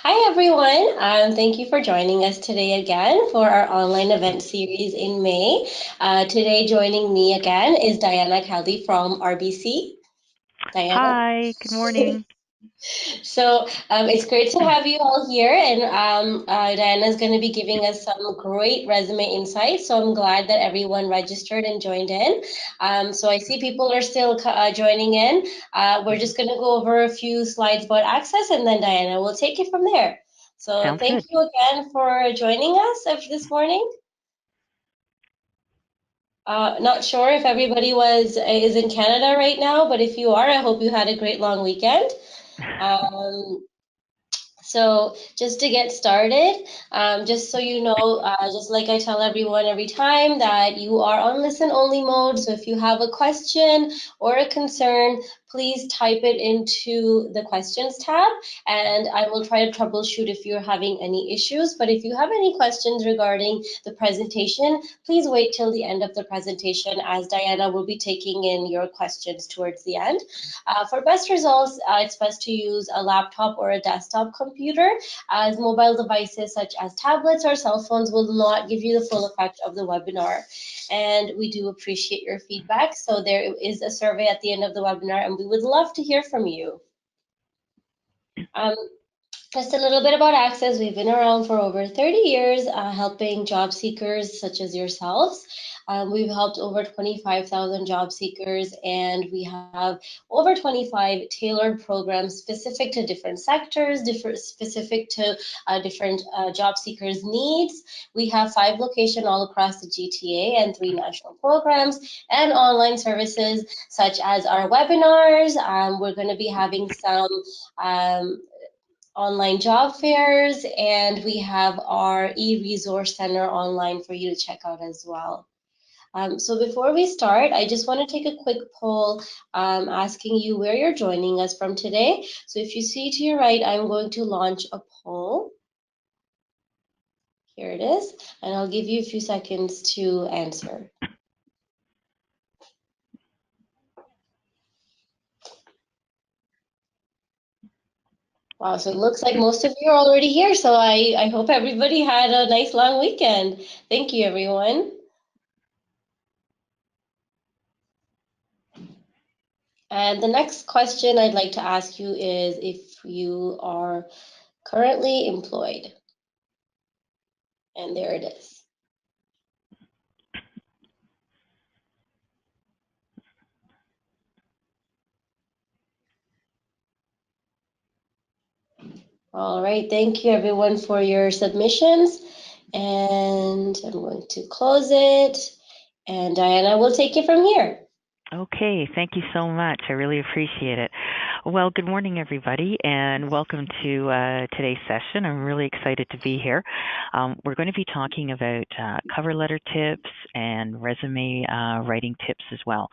Hi, everyone. Thank you for joining us today again for our online event series in May. Today, joining me again is Diana Caldi from RBC. Diana. Hi, good morning. It's great to have you all here, and Diana is going to be giving us some great resume insights. So I'm glad that everyone registered and joined in. So I see people are still joining in. We're just going to go over a few slides about access, and then Diana will take it from there. So Sounds thank good. you again for joining us this morning. Not sure if everybody is in Canada right now, but if you are, I hope you had a great long weekend. Um, So just to get started, just so you know, just like I tell everyone every time that you are on listen only mode. So if you have a question or a concern, please type it into the questions tab and I will try to troubleshoot if you're having any issues. But if you have any questions regarding the presentation, please wait till the end of the presentation as Diana will be taking in your questions towards the end. For best results, it's best to use a laptop or a desktop computer, as mobile devices such as tablets or cell phones will not give you the full effect of the webinar. And we do appreciate your feedback. So there is a survey at the end of the webinar, and we would love to hear from you. Um, just a little bit about ACCES. We've been around for over 30 years, helping job seekers such as yourselves. We've helped over 25,000 job seekers, and we have over 25 tailored programs specific to different sectors, specific to different job seekers' needs. We have 5 locations all across the GTA and 3 national programs and online services such as our webinars. We're going to be having some um, online job fairs, and we have our e-resource center online for you to check out as well. So before we start, I just want to take a quick poll asking you where you're joining us from today. So if you see to your right, I'm going to launch a poll. Here it is, and I'll give you a few seconds to answer. Wow, so it looks like most of you are already here, so I hope everybody had a nice long weekend. Thank you, everyone. And the next question I'd like to ask you is if you are currently employed. And there it is. All right, thank you everyone for your submissions. And I'm going to close it. And Diana will take it from here. Okay, thank you so much. I really appreciate it. Well, good morning, everybody, and welcome to today's session. I'm really excited to be here. We're going to be talking about cover letter tips and resume writing tips as well.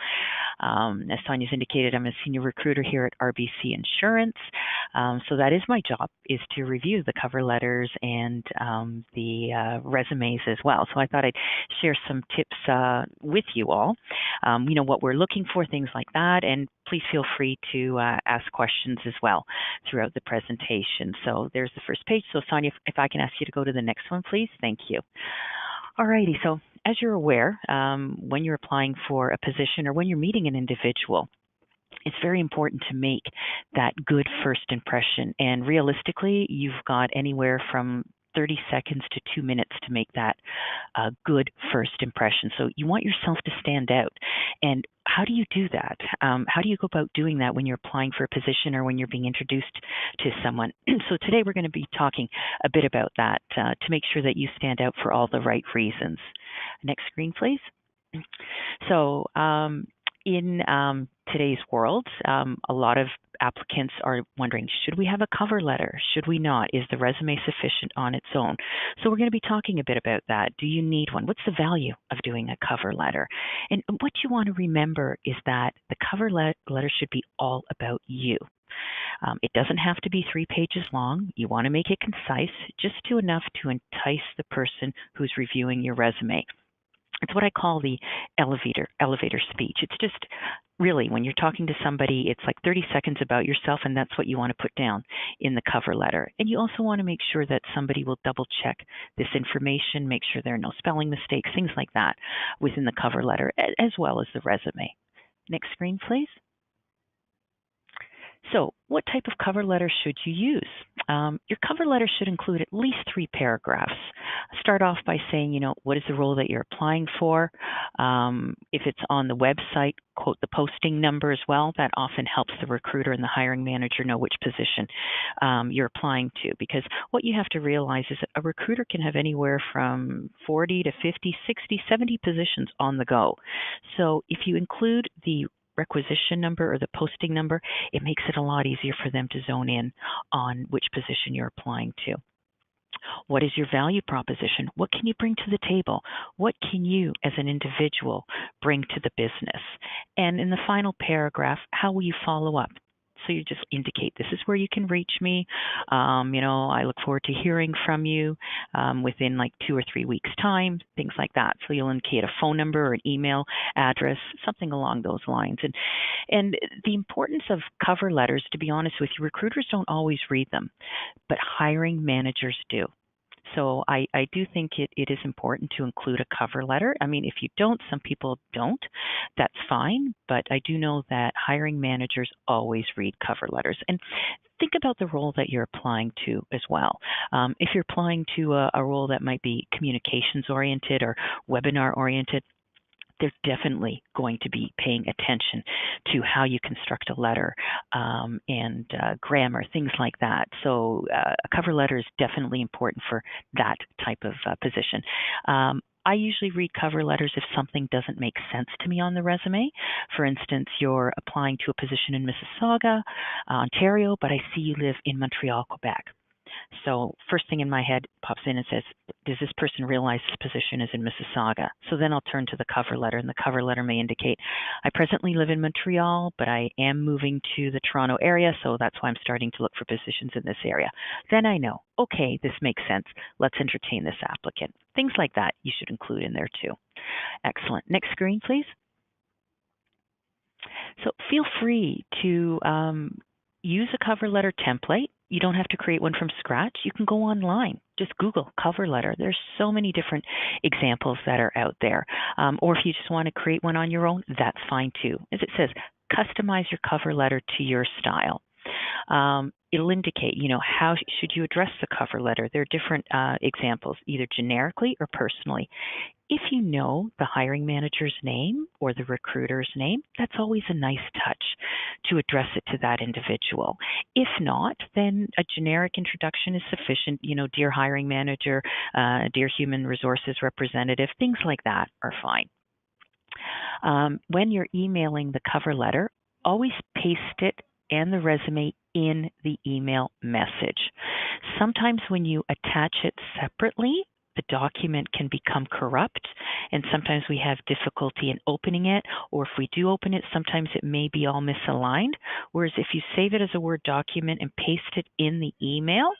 As Tanya's indicated, I'm a senior recruiter here at RBC Insurance. So that is my job, is to review the cover letters and the resumes as well. So I thought I'd share some tips with you all. What we're looking for, things like that, and please feel free to ask questions as well throughout the presentation. So there's the first page. So Sonia, if I can ask you to go to the next one, please. Thank you. Alrighty, so as you're aware, when you're applying for a position or when you're meeting an individual, it's very important to make that good first impression. And realistically, you've got anywhere from 30 seconds to 2 minutes to make that good first impression. So you want yourself to stand out. And how do you do that? How do you go about doing that when you're applying for a position or when you're being introduced to someone? So today we're going to be talking a bit about that to make sure that you stand out for all the right reasons. Next screen, please. So in today's world, a lot of applicants are wondering, should we have a cover letter? Should we not? Is the resume sufficient on its own? So we're going to be talking a bit about that. Do you need one? What's the value of doing a cover letter? And what you want to remember is that the cover letter should be all about you. It doesn't have to be 3 pages long. You want to make it concise, just enough to entice the person who's reviewing your resume. It's what I call the elevator speech. It's just really when you're talking to somebody, it's like 30 seconds about yourself, and that's what you want to put down in the cover letter. And you also want to make sure that somebody will double check this information, make sure there are no spelling mistakes, things like that within the cover letter, as well as the resume. Next screen, please. So, what type of cover letter should you use? Your cover letter should include at least 3 paragraphs. Start off by saying, what is the role that you're applying for? If it's on the website, quote the posting number as well. That often helps the recruiter and the hiring manager know which position you're applying to. Because what you have to realize is that a recruiter can have anywhere from 40 to 50, 60, 70 positions on the go. So if you include the requisition number or the posting number, it makes it a lot easier for them to zone in on which position you're applying to. What is your value proposition? What can you bring to the table? What can you as an individual bring to the business? And in the final paragraph, how will you follow up? So you just indicate this is where you can reach me. I look forward to hearing from you within like 2 or 3 weeks' time, things like that. So you'll indicate a phone number or an email address, something along those lines. And the importance of cover letters, to be honest with you, recruiters don't always read them, but hiring managers do. So I do think it is important to include a cover letter. I mean, if you don't, some people don't, that's fine. But I do know that hiring managers always read cover letters. And think about the role that you're applying to as well. If you're applying to a role that might be communications oriented or webinar oriented, they're definitely going to be paying attention to how you construct a letter and grammar, things like that. So a cover letter is definitely important for that type of position. I usually read cover letters if something doesn't make sense to me on the resume. For instance, you're applying to a position in Mississauga, Ontario, but I see you live in Montreal, Quebec. So first thing in my head pops in and says, does this person realize this position is in Mississauga? So then I'll turn to the cover letter, and the cover letter may indicate, I presently live in Montreal, but I am moving to the Toronto area, so that's why I'm starting to look for positions in this area. Then I know, okay, this makes sense. Let's entertain this applicant. Things like that you should include in there too. Excellent. Next screen, please. So feel free to use a cover letter template. You don't have to create one from scratch. You can go online. Just Google cover letter. There's so many different examples that are out there. Or if you just want to create one on your own, that's fine too. As it says, customize your cover letter to your style. It'll indicate, how should you address the cover letter. There are different examples, either generically or personally. If you know the hiring manager's name or the recruiter's name, that's always a nice touch to address it to that individual. If not, then a generic introduction is sufficient. Dear hiring manager, dear human resources representative, things like that are fine. When you're emailing the cover letter, always paste it and the resume in the email message. Sometimes when you attach it separately, the document can become corrupt, and sometimes we have difficulty in opening it, or if we do open it, sometimes it may be all misaligned. Whereas if you save it as a Word document and paste it in the email,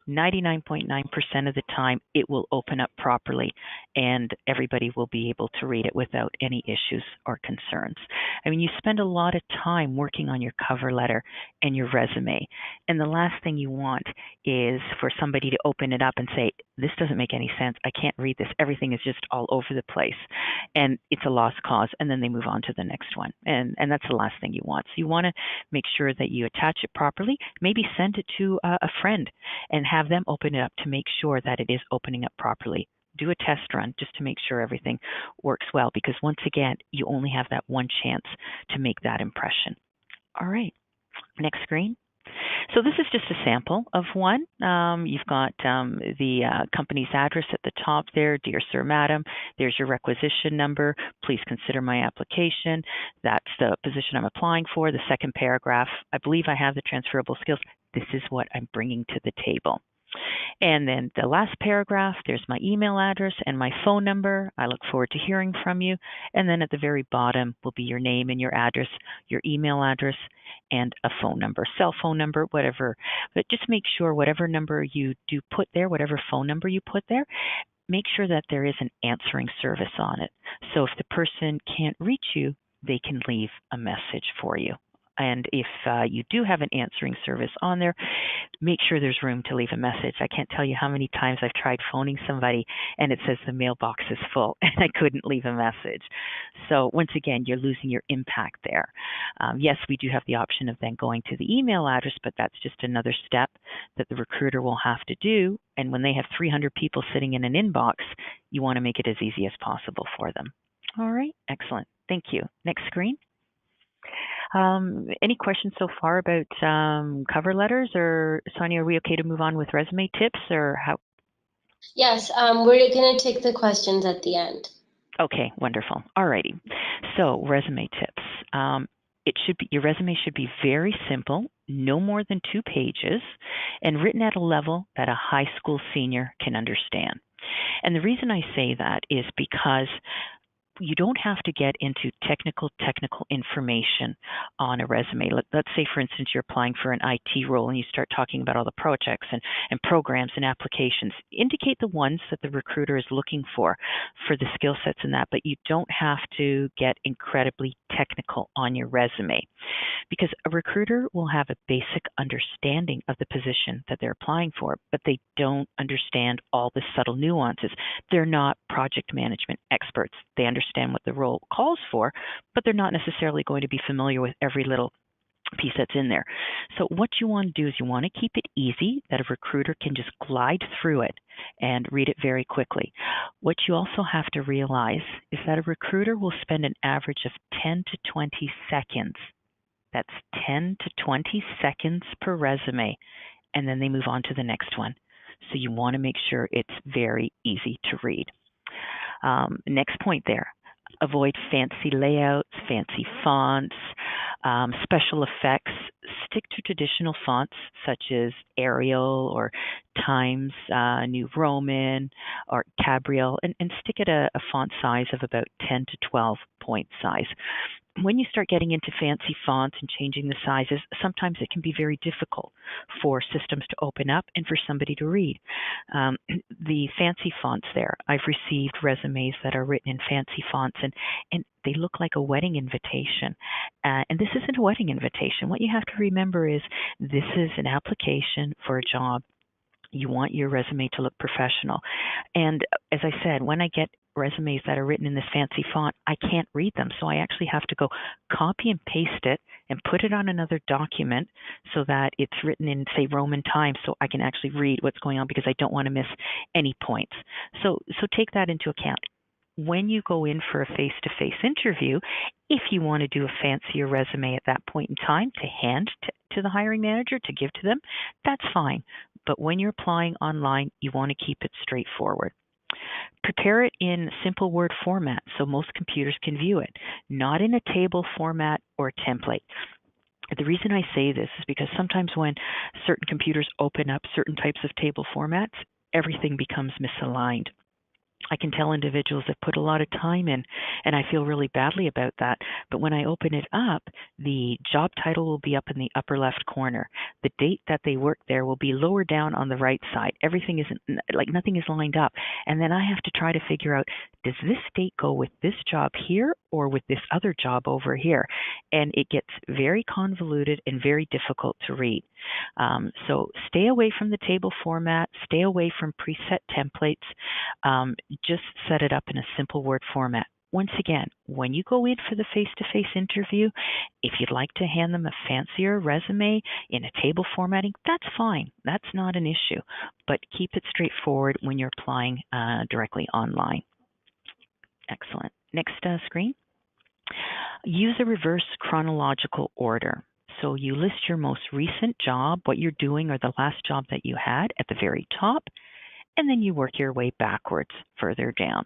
99.9% of the time it will open up properly and everybody will be able to read it without any issues or concerns. I mean, you spend a lot of time working on your cover letter and your resume, and the last thing you want is for somebody to open it up and say, this doesn't make any sense, I can't read this, everything is just all over the place, and it's a lost cause, and then they move on to the next one, and that's the last thing you want. So you want to make sure that you attach it properly, maybe send it to a friend and have them open it up to make sure that it is opening up properly. Do a test run just to make sure everything works well, because once again, you only have that one chance to make that impression. All right, next screen. So this is just a sample of one. You've got the company's address at the top there. Dear Sir, Madam, there's your requisition number. Please consider my application. That's the position I'm applying for. The second paragraph, I believe I have the transferable skills. This is what I'm bringing to the table. And then the last paragraph, there's my email address and my phone number. I look forward to hearing from you. And then at the very bottom will be your name and your address, your email address, and a phone number, cell phone number, whatever. But just make sure whatever number you do put there, whatever phone number you put there, make sure that there is an answering service on it. So if the person can't reach you, they can leave a message for you. And if you do have an answering service on there, make sure there's room to leave a message. I can't tell you how many times I've tried phoning somebody and it says the mailbox is full and I couldn't leave a message. So once again, you're losing your impact there. Yes, we do have the option of then going to the email address, but that's just another step that the recruiter will have to do. And when they have 300 people sitting in an inbox, you want to make it as easy as possible for them. All right, excellent. Thank you. Next screen. Any questions so far about cover letters, or Sonia, are we okay to move on with resume tips, or how? Yes, we're going to take the questions at the end. Okay, wonderful. All righty. So resume tips. Your resume should be very simple, no more than 2 pages, and written at a level that a high school senior can understand. And the reason I say that is because you don't have to get into technical information on a resume. Let's say, for instance, you're applying for an IT role and you start talking about all the projects and programs and applications. Indicate the ones that the recruiter is looking for the skill sets in that, but you don't have to get incredibly technical on your resume, because a recruiter will have a basic understanding of the position that they're applying for, but they don't understand all the subtle nuances. They're not project management experts. They understand what the role calls for, but they're not necessarily going to be familiar with every little piece that's in there. So what you want to do is you want to keep it easy, that a recruiter can just glide through it and read it very quickly. What you also have to realize is that a recruiter will spend an average of 10 to 20 seconds. That's 10 to 20 seconds per resume, and then they move on to the next one. So you want to make sure it's very easy to read. Next point there. Avoid fancy layouts, fancy fonts, special effects. Stick to traditional fonts such as Arial or Times New Roman or Cabriel, and stick at a font size of about 10 to 12 point size. When you start getting into fancy fonts and changing the sizes, sometimes it can be very difficult for systems to open up and for somebody to read. The fancy fonts there, I've received resumes that are written in fancy fonts, and they look like a wedding invitation. And this isn't a wedding invitation. What you have to remember is this is an application for a job. You want your resume to look professional. And as I said, when I get resumes that are written in this fancy font, I can't read them. So I actually have to go copy and paste it and put it on another document so that it's written in, say, Roman times, so I can actually read what's going on, because I don't want to miss any points. So take that into account. When you go in for a face-to-face interview, if you want to do a fancier resume at that point in time to hand to the hiring manager to give to them, that's fine. But when you're applying online, you want to keep it straightforward. Prepare it in simple Word format so most computers can view it, not in a table format or template. The reason I say this is because sometimes when certain computers open up certain types of table formats, everything becomes misaligned. I can tell individuals that put a lot of time in, and I feel really badly about that. But when I open it up, the job title will be up in the upper left corner. The date that they worked there will be lower down on the right side. Everything isn't, like, nothing is lined up. And then I have to try to figure out, does this date go with this job here or with this other job over here? And it gets very convoluted and very difficult to read. So stay away from the table format, stay away from preset templates. Just set it up in a simple Word format. Once again, when you go in for the face-to-face interview, if you'd like to hand them a fancier resume in a table formatting, that's fine. That's not an issue. But keep it straightforward when you're applying directly online. Excellent. Next screen. Use a reverse chronological order. So you list your most recent job, what you're doing, or the last job that you had at the very top, and then you work your way backwards further down.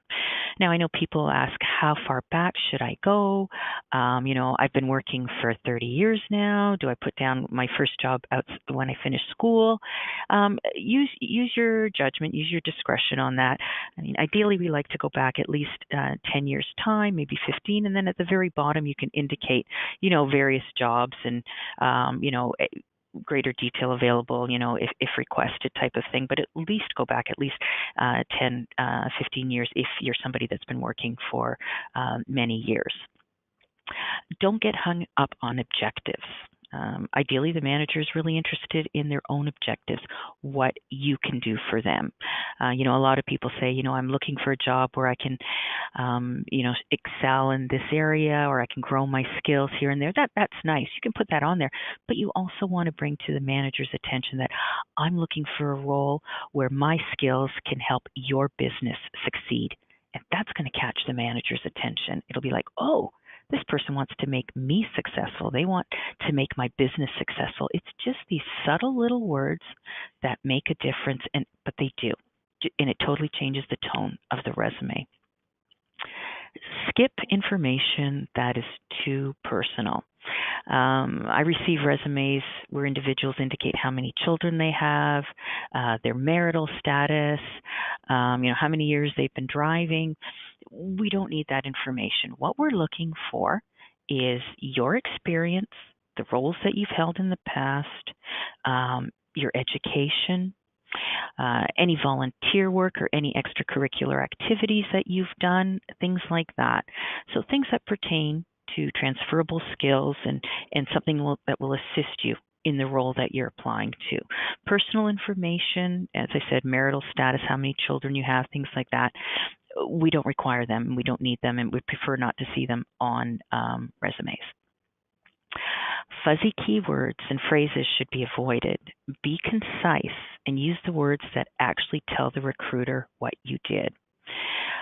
Now, I know people ask, how far back should I go? I've been working for 30 years now. Do I put down my first job out when I finished school? Use your judgment, use your discretion on that. I mean, ideally, we like to go back at least 10 years' time, maybe 15, and then at the very bottom, you can indicate, various jobs and, greater detail available, if requested type of thing, but at least go back at least 10, 15 years if you're somebody that's been working for many years. Don't get hung up on objectives. Ideally, the manager is really interested in their own objectives, what you can do for them. A lot of people say, I'm looking for a job where I can, excel in this area, or I can grow my skills here and there. That's nice. You can put that on there, but you also want to bring to the manager's attention that I'm looking for a role where my skills can help your business succeed. And that's going to catch the manager's attention. It'll be like, oh, this person wants to make me successful. They want to make my business successful. It's just these subtle little words that make a difference, but they do. And it totally changes the tone of the resume. Skip information that is too personal. I receive resumes where individuals indicate how many children they have, their marital status, how many years they've been driving. We don't need that information. What we're looking for is your experience, the roles that you've held in the past, your education, any volunteer work or any extracurricular activities that you've done, things like that. So things that pertain to transferable skills and something that will assist you in the role that you're applying to. Personal information, as I said, marital status, how many children you have, things like that. We don't require them, we don't need them, and we prefer not to see them on resumes. Fuzzy keywords and phrases should be avoided. Be concise and use the words that actually tell the recruiter what you did.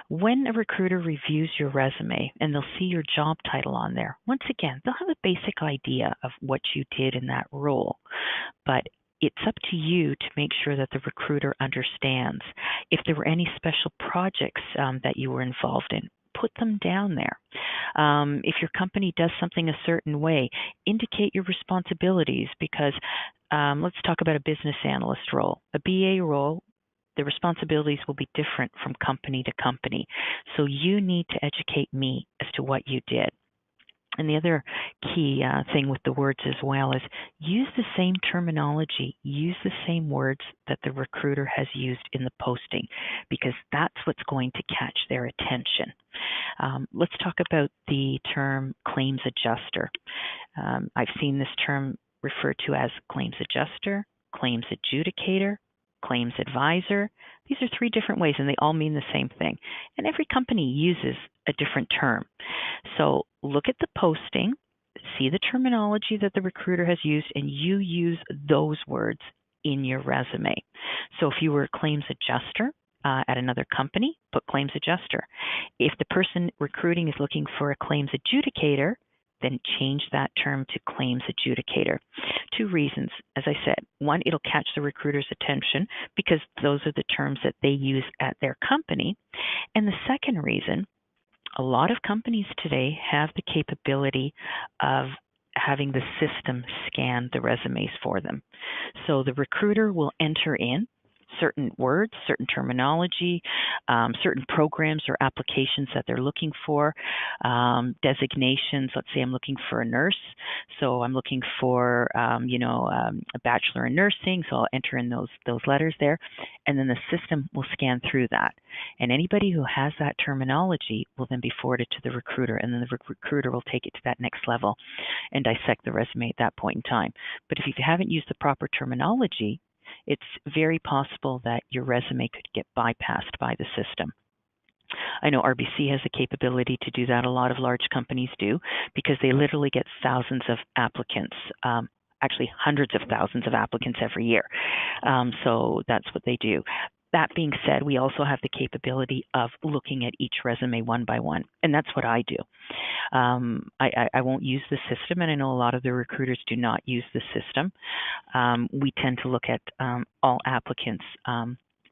When a recruiter reviews your resume and they'll see your job title on there, once again, they'll have a basic idea of what you did in that role. But it's up to you to make sure that the recruiter understands. If there were any special projects that you were involved in, put them down there. If your company does something a certain way, indicate your responsibilities, because let's talk about a business analyst role. A BA role, the responsibilities will be different from company to company. So you need to educate me as to what you did. And the other key thing with the words as well is use the same terminology, use the same words that the recruiter has used in the posting, because that's what's going to catch their attention. Let's talk about the term claims adjuster. I've seen this term referred to as claims adjuster, claims adjudicator, claims advisor. These are three different ways, and they all mean the same thing. And every company uses a different term. So look at the posting, see the terminology that the recruiter has used, and you use those words in your resume. So if you were a claims adjuster at another company, put claims adjuster. If the person recruiting is looking for a claims adjudicator, then change that term to claims adjudicator. Two reasons, as I said. One, it'll catch the recruiter's attention because those are the terms that they use at their company. And the second reason, a lot of companies today have the capability of having the system scan the resumes for them. So the recruiter will enter in certain words, certain terminology, certain programs or applications that they're looking for, designations. Let's say I'm looking for a nurse, so I'm looking for a bachelor in nursing, so I'll enter in those letters there, and then the system will scan through that. And anybody who has that terminology will then be forwarded to the recruiter, and then the recruiter will take it to that next level and dissect the resume at that point in time. But if you haven't used the proper terminology, it's very possible that your resume could get bypassed by the system. I know RBC has the capability to do that. A lot of large companies do, because they literally get thousands of applicants, actually hundreds of thousands of applicants every year. So that's what they do. That being said, we also have the capability of looking at each resume one by one, and that's what I do. I won't use the system, and I know a lot of the recruiters do not use the system. We tend to look at all applicants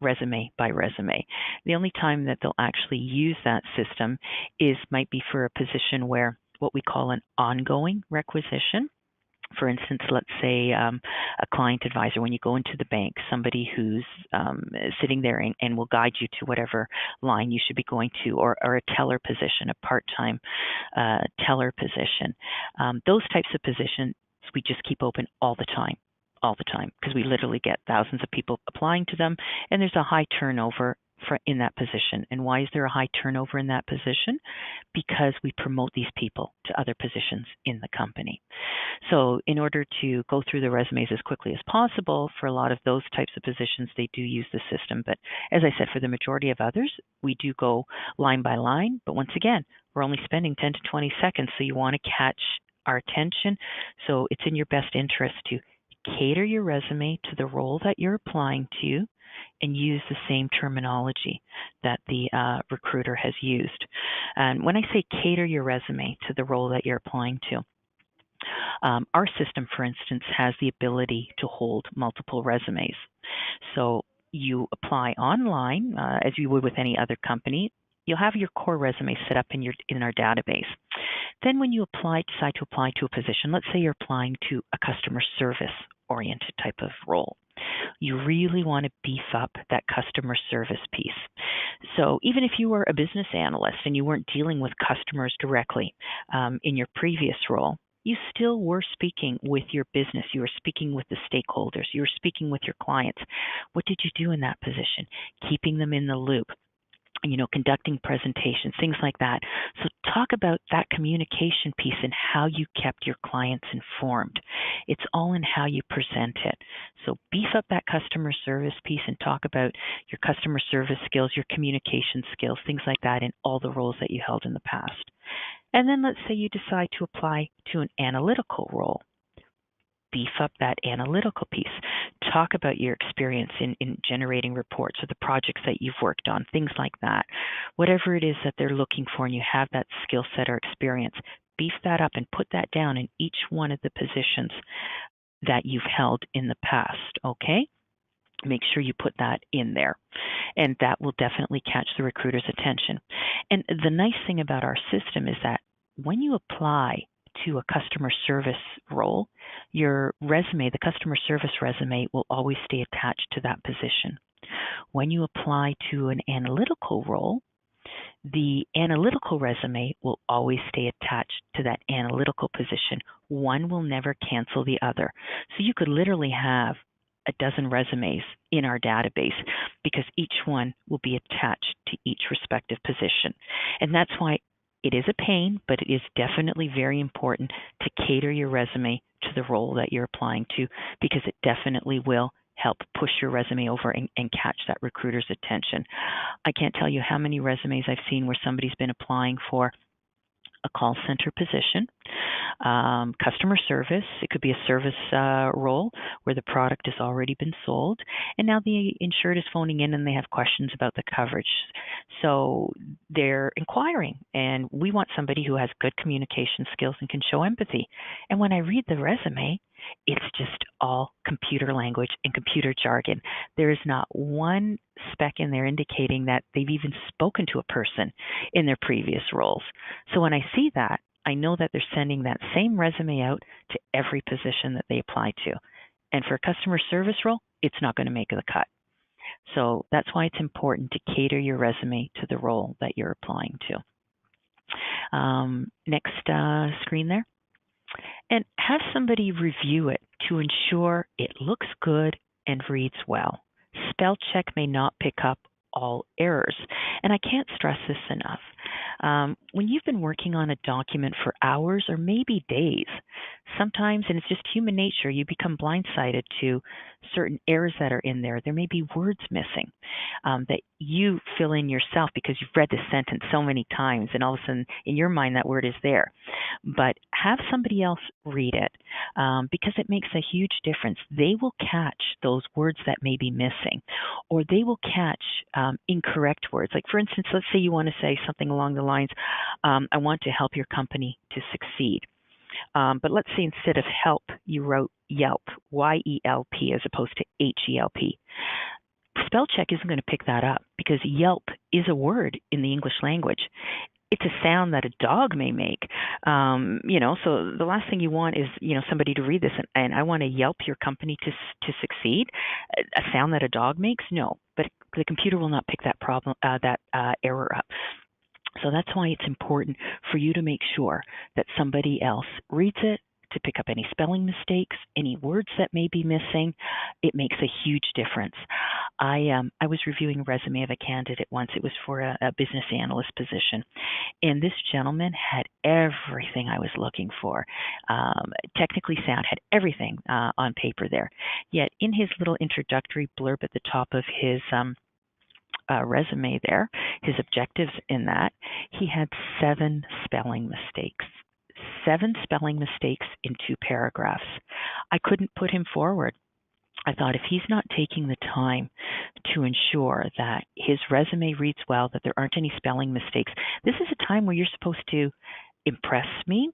resume by resume. The only time that they'll actually use that system might be for a position where what we call an ongoing requisition. For instance, let's say a client advisor, when you go into the bank, somebody who's sitting there and will guide you to whatever line you should be going to, or a teller position, a part-time teller position. Those types of positions we just keep open all the time. all the time because we literally get thousands of people applying to them, and there's a high turnover in that position. And why is there a high turnover in that position? Because we promote these people to other positions in the company. So in order to go through the resumes as quickly as possible, for a lot of those types of positions, they do use the system. But as I said, for the majority of others, we do go line by line. But once again, we're only spending 10 to 20 seconds, so you want to catch our attention. So it's in your best interest to cater your resume to the role that you're applying to and use the same terminology that the recruiter has used. And when I say cater your resume to the role that you're applying to, our system, for instance, has the ability to hold multiple resumes. So you apply online, as you would with any other company. You'll have your core resume set up in our database. Then when you decide to apply to a position, let's say you're applying to a customer service oriented type of role, you really want to beef up that customer service piece. So even if you were a business analyst and you weren't dealing with customers directly in your previous role, you still were speaking with your business. You were speaking with the stakeholders. You were speaking with your clients. What did you do in that position? Keeping them in the loop, conducting presentations, things like that. So talk about that communication piece and how you kept your clients informed. It's all in how you present it. So beef up that customer service piece and talk about your customer service skills, your communication skills, things like that in all the roles that you held in the past. And then let's say you decide to apply to an analytical role. Beef up that analytical piece. Talk about your experience in generating reports or the projects that you've worked on, things like that. Whatever it is that they're looking for and you have that skill set or experience, beef that up and put that down in each one of the positions that you've held in the past, okay? Make sure you put that in there, and that will definitely catch the recruiter's attention. And the nice thing about our system is that when you apply to a customer service role, your resume, the customer service resume, will always stay attached to that position. When you apply to an analytical role, the analytical resume will always stay attached to that analytical position. One will never cancel the other. So you could literally have a dozen resumes in our database because each one will be attached to each respective position. And that's why it is a pain, but it is definitely very important to cater your resume to the role that you're applying to, because it definitely will help push your resume over and catch that recruiter's attention. I can't tell you how many resumes I've seen where somebody's been applying for a call center position, customer service. It could be a service role where the product has already been sold, and now the insured is phoning in and they have questions about the coverage. So they're inquiring, and we want somebody who has good communication skills and can show empathy. And when I read the resume, it's just all computer language and computer jargon. There is not one spec in there indicating that they've even spoken to a person in their previous roles. So when I see that, I know that they're sending that same resume out to every position that they apply to. And for a customer service role, it's not going to make the cut. So that's why it's important to cater your resume to the role that you're applying to. Next screen there. And have somebody review it to ensure it looks good and reads well. Spell check may not pick up all errors. And I can't stress this enough. When you've been working on a document for hours or maybe days, sometimes, and it's just human nature, you become blindsided to certain errors that are in there. There may be words missing that you fill in yourself because you've read the sentence so many times, and all of a sudden in your mind that word is there. But have somebody else read it because it makes a huge difference. They will catch those words that may be missing, or they will catch incorrect words. Like, for instance, let's say you want to say something along the lines, I want to help your company to succeed. But let's say instead of help, you wrote Yelp, Y-E-L-P, as opposed to H-E-L-P. Spell check isn't going to pick that up because Yelp is a word in the English language. It's a sound that a dog may make. So the last thing you want is, somebody to read this and I want to Yelp your company to succeed. A sound that a dog makes? No, but the computer will not pick that error up. So that's why it's important for you to make sure that somebody else reads it, to pick up any spelling mistakes, any words that may be missing. It makes a huge difference. I was reviewing a resume of a candidate once. It was for a business analyst position, and this gentleman had everything I was looking for. Technically sound, had everything on paper there. Yet in his little introductory blurb at the top of his resume there, his objectives in that, he had 7 spelling mistakes. 7 spelling mistakes in 2 paragraphs. I couldn't put him forward. I thought if he's not taking the time to ensure that his resume reads well, that there aren't any spelling mistakes, this is a time where you're supposed to impress me,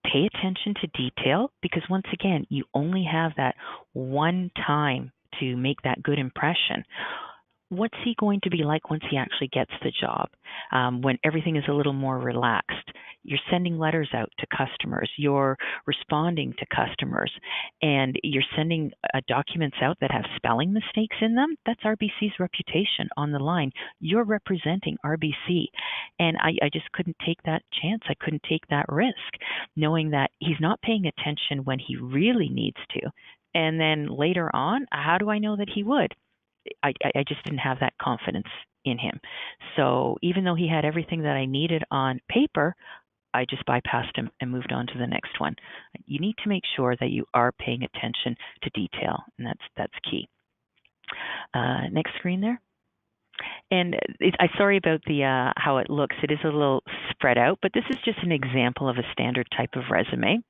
pay attention to detail, because once again, you only have that one time to make that good impression. What's he going to be like once he actually gets the job, when everything is a little more relaxed? You're sending letters out to customers, you're responding to customers, and you're sending documents out that have spelling mistakes in them. That's RBC's reputation on the line. You're representing RBC. And I just couldn't take that chance. I couldn't take that risk, knowing that he's not paying attention when he really needs to. And then later on, how do I know that he would? I just didn't have that confidence in him. So even though he had everything that I needed on paper, I just bypassed him and moved on to the next one. You need to make sure that you are paying attention to detail, and that's key. Next screen there. And I'm sorry about the how it looks. It is a little spread out, but this is just an example of a standard type of resume.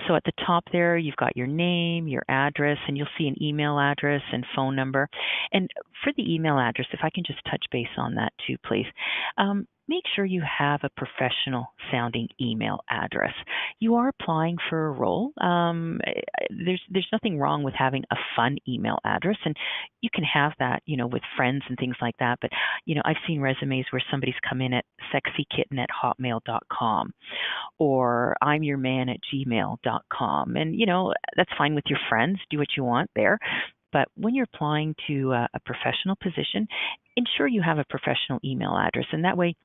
So at the top there, you've got your name, your address, and you'll see an email address and phone number. And for the email address, if I can just touch base on that too, please. Make sure you have a professional sounding email address. You are applying for a role. There's nothing wrong with having a fun email address, and you can have that, with friends and things like that. But, I've seen resumes where somebody's come in at sexykitten@hotmail.com or imyourman@gmail.com. And, that's fine with your friends. Do what you want there. But when you're applying to a professional position, ensure you have a professional email address. And that way,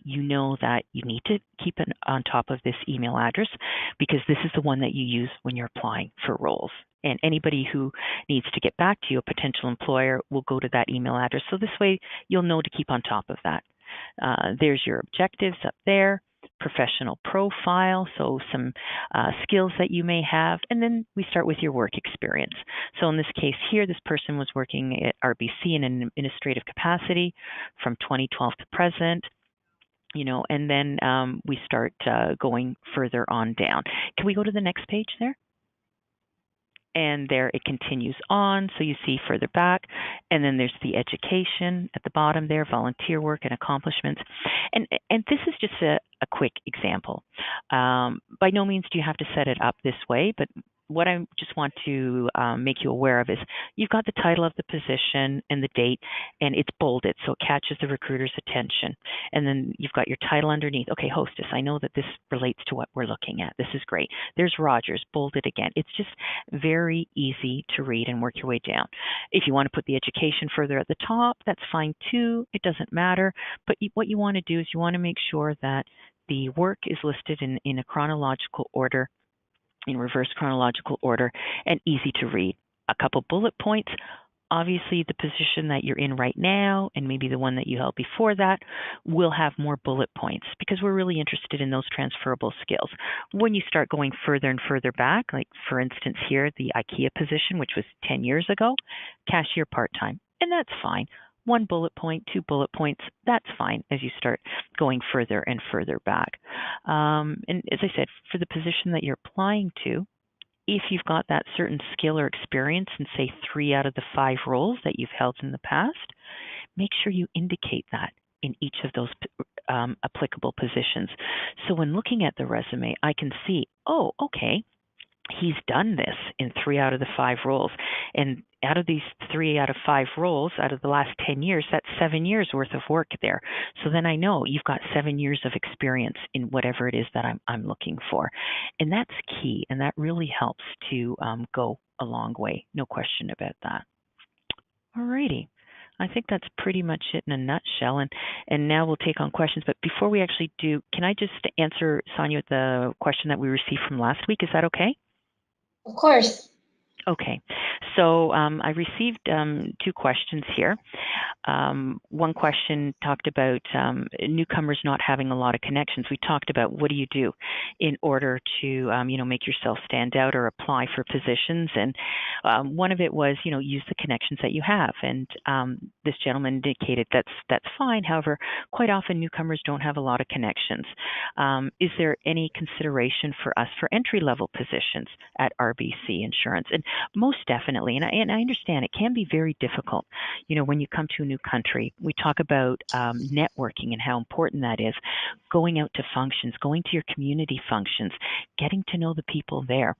you know that you need to keep it on top of this email address, because this is the one that you use when you're applying for roles. And anybody who needs to get back to you, a potential employer, will go to that email address. So this way, you'll know to keep on top of that. There's your objectives up there, professional profile, so some skills that you may have, and then we start with your work experience. So in this case here, this person was working at RBC in an administrative capacity from 2012 to present. And then we start going further on down. Can we go to the next page there? And there it continues on. So you see further back, and then there's the education at the bottom there, volunteer work and accomplishments. And this is just a quick example. By no means do you have to set it up this way, but what I just want to make you aware of is you've got the title of the position and the date, and it's bolded, so it catches the recruiter's attention. And then you've got your title underneath. Okay, hostess, I know that this relates to what we're looking at. This is great. There's Rogers, bolded again. It's just very easy to read and work your way down. If you want to put the education further at the top, that's fine too. It doesn't matter. But what you want to do is you want to make sure that the work is listed in a chronological order, in reverse chronological order, and easy to read. A couple bullet points. Obviously, the position that you're in right now, and maybe the one that you held before that, will have more bullet points, because we're really interested in those transferable skills. When you start going further and further back, like for instance here, the IKEA position, which was 10 years ago, cashier part-time, and that's fine. 1 bullet point, 2 bullet points, that's fine as you start going further and further back. And as I said, for the position that you're applying to, if you've got that certain skill or experience in, say, 3 out of the 5 roles that you've held in the past, make sure you indicate that in each of those applicable positions. So when looking at the resume, I can see, oh, okay, he's done this in 3 out of the 5 roles. And out of these 3 out of 5 roles, out of the last 10 years, that's 7 years worth of work there. So then I know you've got 7 years of experience in whatever it is that I'm looking for. And that's key, and that really helps to go a long way. No question about that. Alrighty. I think that's pretty much it in a nutshell. And now we'll take on questions. But before we actually do, can I just answer, Sonia, the question that we received from last week? Is that okay? Of course. Okay. So I received two questions here. One question talked about newcomers not having a lot of connections. We talked about what do you do in order to, make yourself stand out or apply for positions. And one of it was, use the connections that you have. And this gentleman indicated that's fine. However, quite often newcomers don't have a lot of connections. Is there any consideration for us for entry-level positions at RBC Insurance? And most definitely, and I understand it can be very difficult. When you come to a new country, we talk about networking and how important that is. Going out to functions, going to your community functions, getting to know the people there.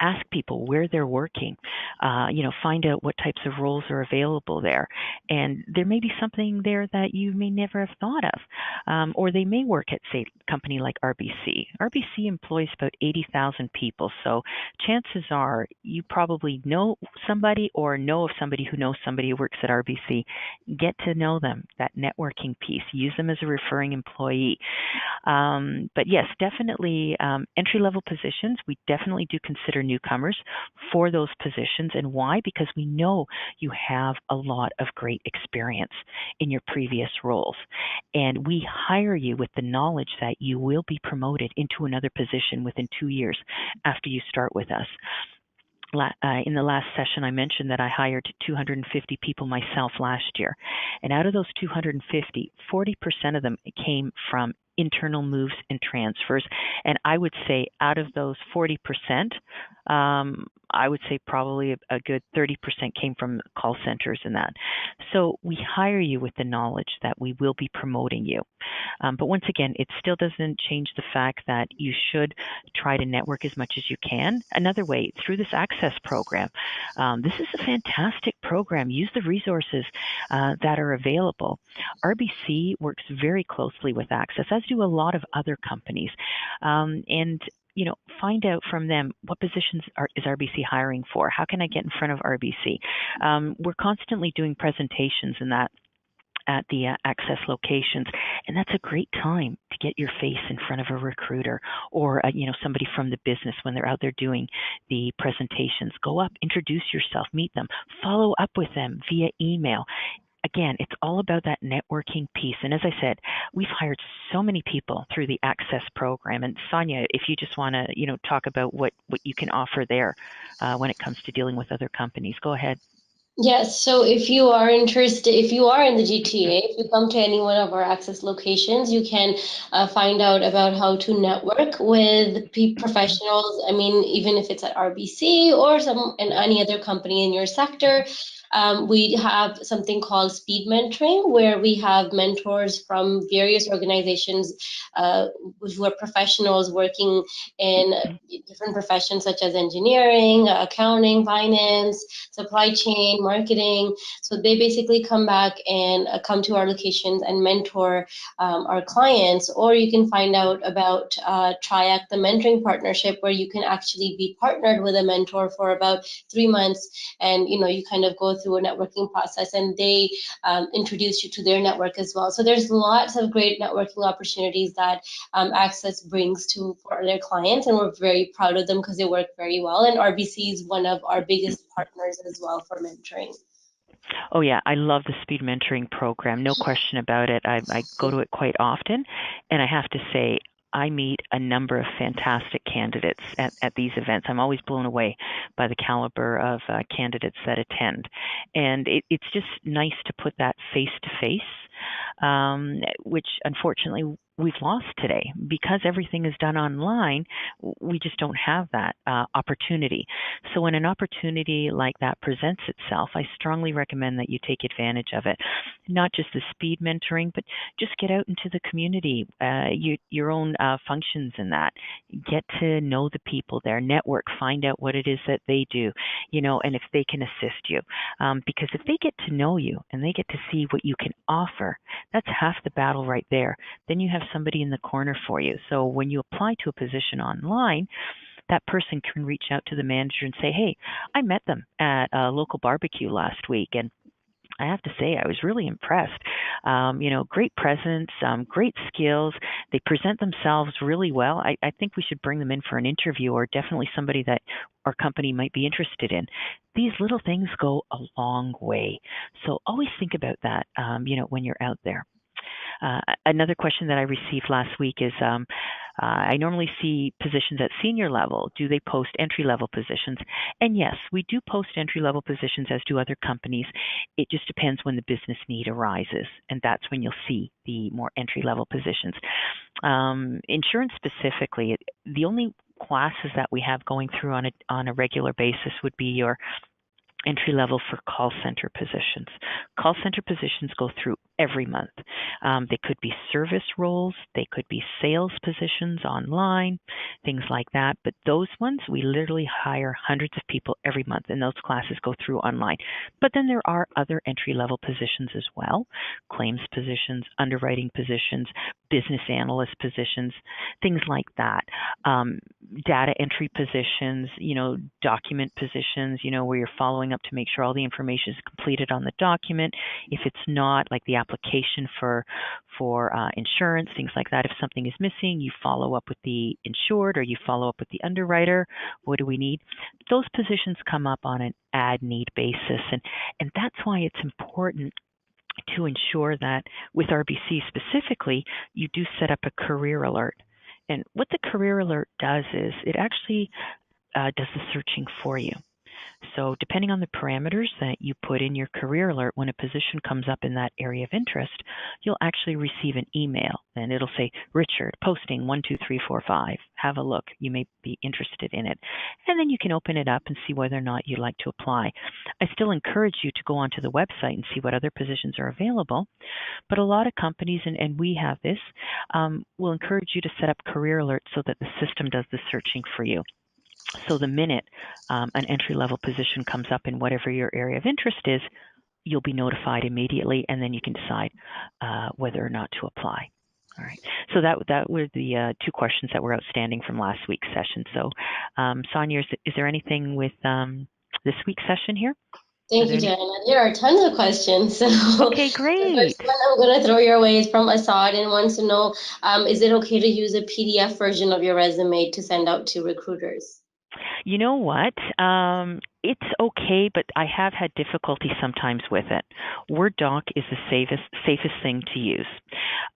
Ask people where they're working, find out what types of roles are available there. And there may be something there that you may never have thought of. Or they may work at, say, a company like RBC. RBC employs about 80,000 people. So chances are you probably know somebody or know of somebody who knows somebody who works at RBC. Get to know them, that networking piece. Use them as a referring employee. But yes, definitely entry-level positions, we definitely do consider newcomers for those positions. And why? Because we know you have a lot of great experience in your previous roles. And we hire you with the knowledge that you will be promoted into another position within 2 years after you start with us. In the last session, I mentioned that I hired 250 people myself last year. And out of those 250, 40% of them came from internal moves and transfers. And I would say out of those 40%, I would say probably a good 30% came from call centers and that. So we hire you with the knowledge that we will be promoting you. But once again, it still doesn't change the fact that you should try to network as much as you can. Another way, through this ACCESS program, this is a fantastic program. Use the resources that are available. RBC works very closely with ACCESS, as do a lot of other companies. And find out from them what positions is RBC hiring for. How can I get in front of RBC? We're constantly doing presentations and that at the ACCESS locations, and that's a great time to get your face in front of a recruiter or somebody from the business when they're out there doing the presentations. Go up, introduce yourself, meet them, follow up with them via email. Again, it's all about that networking piece. And as I said, we've hired so many people through the ACCESS program. And Sonia, if you just want to, talk about what you can offer there when it comes to dealing with other companies, go ahead. Yes, so if you are interested, if you are in the GTA, if you come to any one of our ACCESS locations, you can find out about how to network with professionals. I mean, even if it's at RBC or any other company in your sector, we have something called speed mentoring, where we have mentors from various organizations who are professionals working in different professions such as engineering, accounting, finance, supply chain, marketing. So they basically come back and come to our locations and mentor our clients. Or you can find out about Triac, the mentoring partnership, where you can actually be partnered with a mentor for about 3 months, and you kind of go through a networking process, and they introduce you to their network as well. So there's lots of great networking opportunities that ACCESS brings for their clients, and we're very proud of them because they work very well. And RBC is one of our biggest partners as well for mentoring. Oh yeah, I love the speed mentoring program. No question about it. I go to it quite often, and I have to say, I meet a number of fantastic candidates at these events. I'm always blown away by the caliber of candidates that attend. And it's just nice to put that face to face, which unfortunately we've lost today. Because everything is done online, we just don't have that opportunity. So when an opportunity like that presents itself, I strongly recommend that you take advantage of it. Not just the speed mentoring, but just get out into the community, your own functions in that. Get to know the people there, network, find out what it is that they do, and if they can assist you. Because if they get to know you and they get to see what you can offer, that's half the battle right there. Then you have somebody in the corner for you. So when you apply to a position online, that person can reach out to the manager and say, hey, I met them at a local barbecue last week, and I have to say, I was really impressed. Great presence, great skills. They present themselves really well. I think we should bring them in for an interview, or definitely somebody that our company might be interested in. These little things go a long way. So always think about that, when you're out there. Another question that I received last week is, I normally see positions at senior level. Do they post entry-level positions? And yes, we do post entry-level positions, as do other companies. It just depends when the business need arises, and that's when you'll see the more entry-level positions. Insurance specifically, the only classes that we have going through on a regular basis would be your entry level for call center positions. Call center positions go through every month. They could be service roles, they could be sales positions online, things like that. But those ones, we literally hire hundreds of people every month, and those classes go through online. But then there are other entry level positions as well: claims positions, underwriting positions, business analyst positions, things like that. Data entry positions, document positions, where you're following up to make sure all the information is completed on the document. If it's not, like the application for insurance, things like that. If something is missing, you follow up with the insured, or you follow up with the underwriter. What do we need? Those positions come up on an ad-need basis, and that's why it's important to ensure that with RBC specifically, you do set up a career alert. And what the career alert does is it actually does the searching for you. So depending on the parameters that you put in your career alert, when a position comes up in that area of interest, you'll actually receive an email, and it'll say, Richard, posting 12345. Have a look. You may be interested in it. And then you can open it up and see whether or not you'd like to apply. I still encourage you to go onto the website and see what other positions are available. But a lot of companies, and we have this, will encourage you to set up career alerts so that the system does the searching for you. So the minute an entry-level position comes up in whatever your area of interest is, you'll be notified immediately, and then you can decide whether or not to apply. All right. So that were the two questions that were outstanding from last week's session. So, Sonia, is there anything with this week's session here? Thank you, Joanna. There are tons of questions. So okay, great. The first one I'm going to throw your way is from Assad, and wants to know, is it okay to use a PDF version of your resume to send out to recruiters? You know what? It's okay, but I have had difficulty sometimes with it. Word doc is the safest thing to use.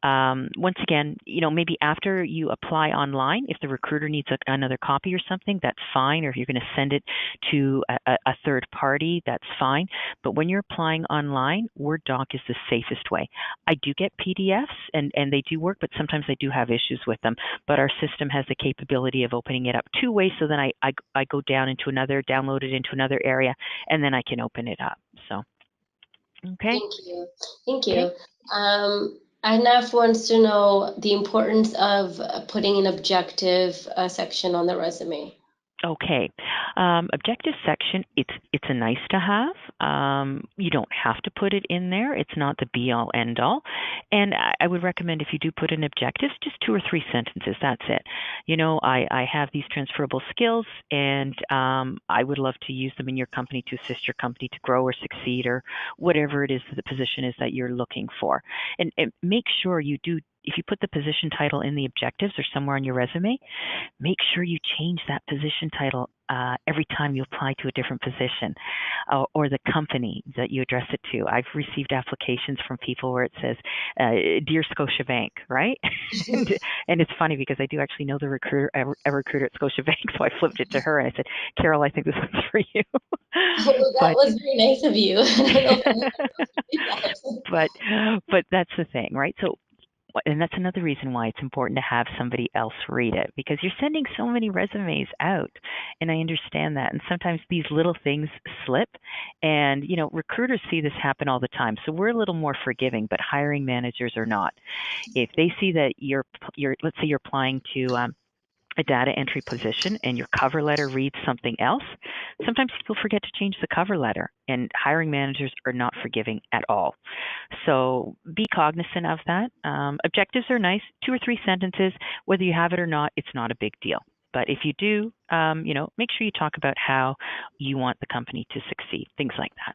Once again, maybe after you apply online, if the recruiter needs another copy or something, that's fine. Or if you're going to send it to a third party, that's fine. But when you're applying online, Word doc is the safest way. I do get PDFs, and they do work, but sometimes I do have issues with them. But our system has the capability of opening it up two ways, so then I go down into another, download it into another area, and then I can open it up. So, okay. Thank you. Anaf wants to know the importance of putting an objective section on the resume. Okay. Objective section, it's a nice to have. You don't have to put it in there. It's not the be all end all. And I would recommend, if you do put in objectives, just 2 or 3 sentences. That's it. I have these transferable skills, and I would love to use them in your company to assist your company to grow or succeed, or whatever it is that the position is that you're looking for. And make sure you do. If you put the position title in the objectives or somewhere on your resume, make sure you change that position title every time you apply to a different position, or the company that you address it to. I've received applications from people where it says, Dear Scotiabank, right? And it's funny because I do actually know the recruiter, a recruiter at Scotiabank, so I flipped it to her and I said, Carol, I think this one's for you. Oh, that was very nice of you. But that's the thing, right? So, and that's another reason why it's important to have somebody else read it, because you're sending so many resumes out, and I understand that. And sometimes these little things slip, and recruiters see this happen all the time. So we're a little more forgiving, but hiring managers are not. If they see that you're let's say you're applying to a data entry position and your cover letter reads something else, sometimes people forget to change the cover letter, and hiring managers are not forgiving at all. So be cognizant of that. Objectives are nice, 2 or 3 sentences. Whether you have it or not, it's not a big deal. But if you do, make sure you talk about how you want the company to succeed, things like that.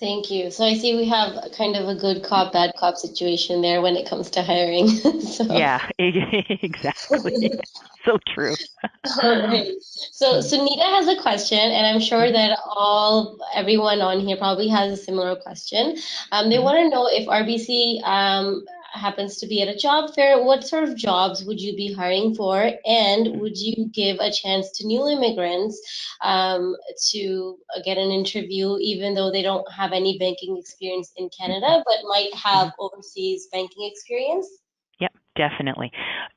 Thank you. So I see we have kind of a good cop, bad cop situation there when it comes to hiring. So, Yeah, exactly. So true. all right. So Sunita has a question, and I'm sure Mhm, that everyone on here probably has a similar question. They mhm, want to know if RBC happens to be at a job fair, what sort of jobs would you be hiring for, and mhm, would you give a chance to new immigrants to get an interview, even though they don't have any banking experience in Canada, but might have mhm. overseas banking experience? Yep, definitely.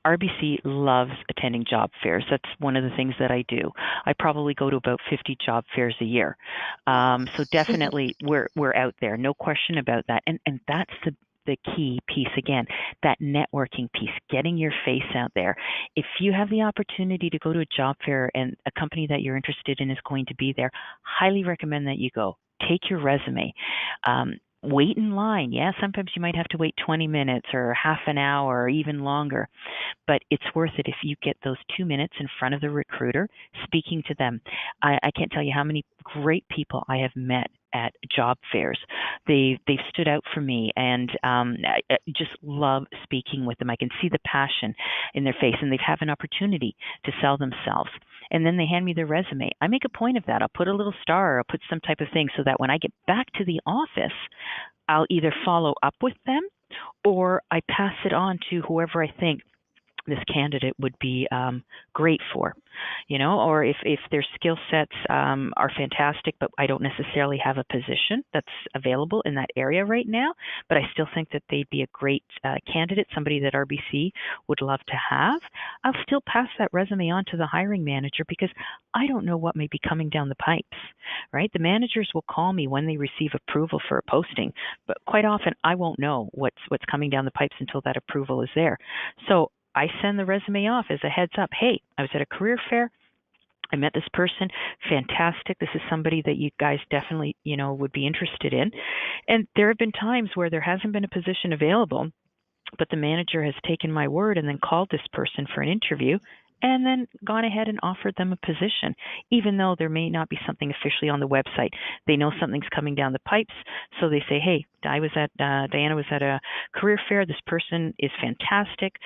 RBC loves attending job fairs. That's one of the things that I do. I probably go to about 50 job fairs a year. Wow. So definitely we're out there, no question about that. And that's the key piece again, that networking piece, getting your face out there. If you have the opportunity to go to a job fair and a company that you're interested in is going to be there, highly recommend that you go. Take your resume. Wait in line. Yeah, sometimes you might have to wait 20 minutes or half an hour or even longer, but it's worth it if you get those 2 minutes in front of the recruiter speaking to them. I can't tell you how many great people I have met at job fairs. They've stood out for me, and I just love speaking with them. I can see the passion in their face, and they have an opportunity to sell themselves. And then they hand me their resume. I make a point of that. I'll put a little star, or I'll put some type of thing so that when I get back to the office, I'll either follow up with them or I pass it on to whoever I think this candidate would be great for, or if their skill sets are fantastic, but I don't necessarily have a position that's available in that area right now, but I still think that they'd be a great candidate, somebody that RBC would love to have, I'll still pass that resume on to the hiring manager because I don't know what may be coming down the pipes, right? The managers will call me when they receive approval for a posting, but quite often I won't know what's coming down the pipes until that approval is there. So I send the resume off as a heads up. Hey, I was at a career fair. I met this person. Fantastic. This is somebody that you guys definitely, would be interested in. And there have been times where there hasn't been a position available, but the manager has taken my word and then called this person for an interview and then gone ahead and offered them a position, even though there may not be something officially on the website. They know something's coming down the pipes, so they say, "Hey, Diana was at a career fair. This person is fantastic.